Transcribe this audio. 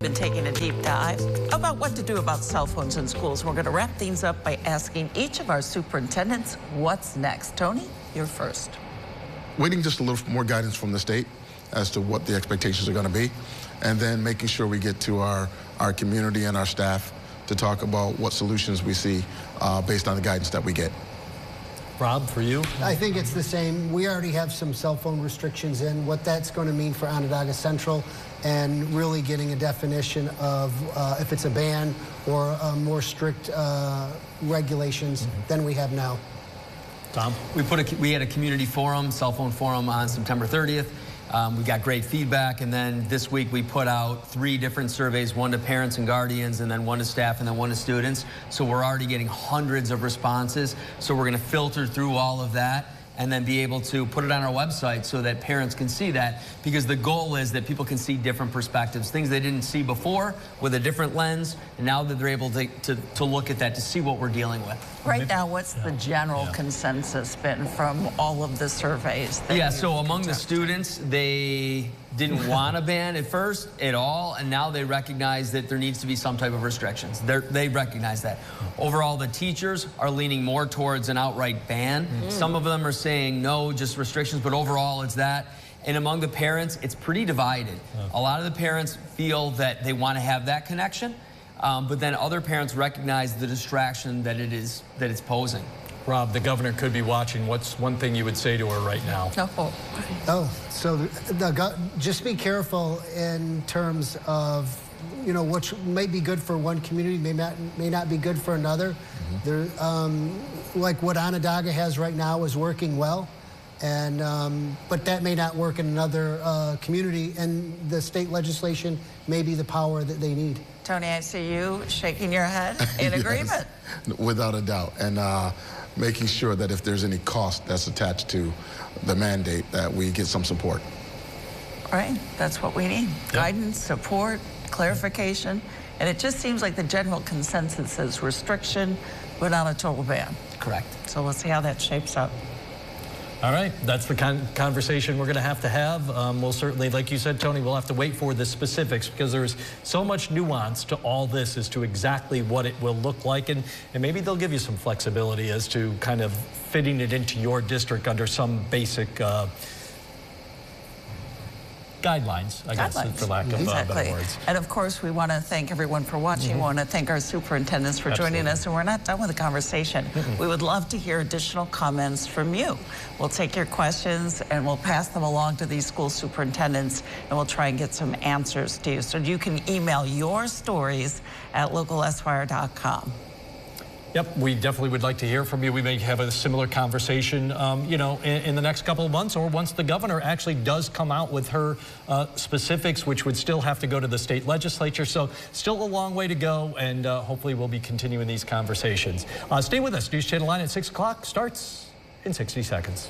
been taking a deep dive about what to do about cell phones in schools. We're going to wrap things up by asking each of our superintendents what's next. Tony, you're first. Waiting just a little more guidance from the state as to what the expectations are going to be, and then making sure we get to our community and our staff to talk about what solutions we see based on the guidance that we get. Rob, for you? I think it's the same. We already have some cell phone restrictions in, what that's going to mean for Onondaga Central, and really getting a definition of if it's a ban or more strict regulations than we have now. Tom? We had a community forum, cell phone forum on September 30th. We got great feedback, and then this week we put out 3 different surveys, one to parents and guardians, and then one to staff, and then one to students. So we're already getting hundreds of responses. So we're going to filter through all of that and then be able to put it on our website so that parents can see that, because the goal is that people can see different perspectives, things they didn't see before with a different lens, and now that they're able to look at that to see what we're dealing with. Right now, what's the general consensus been from all of the surveys? Yeah, so among the students, they didn't want to ban at first at all, and now they recognize that there needs to be some type of restrictions. They recognize that. Overall, the teachers are leaning more towards an outright ban. Some of them are saying no, just restrictions, but overall it's that. And among the parents, it's pretty divided. A lot of the parents feel that they want to have that connection, but then other parents recognize the distraction that it's posing. Rob, the governor could be watching. What's one thing you would say to her right now? So just be careful in terms of, which may be good for one community may not be good for another. There, like what Onondaga has right now is working well, and but that may not work in another community, and the state legislation may be the power that they need. Tony, I see you shaking your head in agreement. Without a doubt, and making sure that if there's any cost that's attached to the mandate, that we get some support. All right, that's what we need. Guidance, support, clarification, and it just seems like the general consensus is restriction, but not a total ban. Correct. So we'll see how that shapes up. All right, that's the conversation we're going to have. We'll certainly, like you said, Tony, we'll have to wait for the specifics, because there's so much nuance to all this as to exactly what it will look like. And maybe they'll give you some flexibility as to kind of fitting it into your district under some basic guidelines, I guess, for lack of better words. And of course, we want to thank everyone for watching. We want to thank our superintendents for joining us. And we're not done with the conversation. We would love to hear additional comments from you. We'll take your questions and we'll pass them along to these school superintendents, and we'll try and get some answers to you. So you can email your stories at localesquire.com. Yep, we definitely would like to hear from you. We may have a similar conversation, in the next couple of months, or once the governor actually does come out with her specifics, which would still have to go to the state legislature. So still a long way to go, and hopefully we'll be continuing these conversations. Stay with us. News Channel 9 at 6 o'clock starts in 60 seconds.